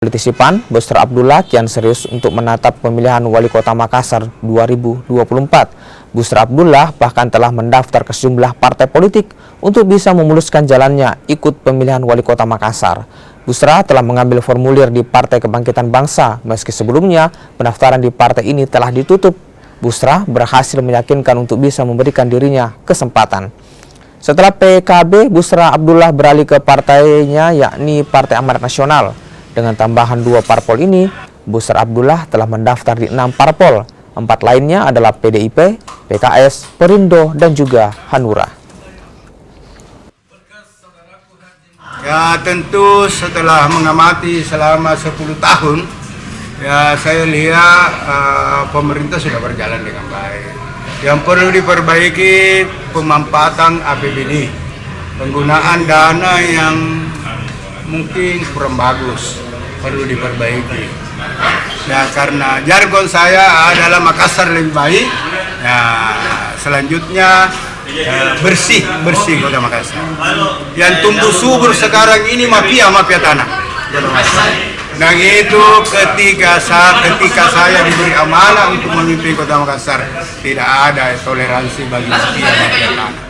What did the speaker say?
Politisi PAN, Busra Abdullah kian serius untuk menatap pemilihan Wali Kota Makassar 2024. Busra Abdullah bahkan telah mendaftar ke sejumlah partai politik untuk bisa memuluskan jalannya ikut pemilihan Wali Kota Makassar. Busra telah mengambil formulir di Partai Kebangkitan Bangsa, meski sebelumnya pendaftaran di partai ini telah ditutup. Busra berhasil meyakinkan untuk bisa memberikan dirinya kesempatan. Setelah PKB, Busra Abdullah beralih ke partainya, yakni Partai Amanat Nasional. Dengan tambahan 2 parpol ini, Busra Abdullah telah mendaftar di 6 parpol. 4 lainnya adalah PDIP, PKS, Perindo, dan juga Hanura. Ya, tentu setelah mengamati selama 10 tahun, ya saya lihat pemerintah sudah berjalan dengan baik. Yang perlu diperbaiki pemanfaatan APBD, penggunaan dana yang mungkin kurang bagus, perlu diperbaiki. Ya, karena jargon saya adalah Makassar lebih baik. Ya, selanjutnya bersih Kota Makassar. Yang tumbuh subur sekarang ini mafia tanah. Dan itu ketika saya diberi amanah untuk memimpin Kota Makassar, tidak ada toleransi bagi mafia tanah.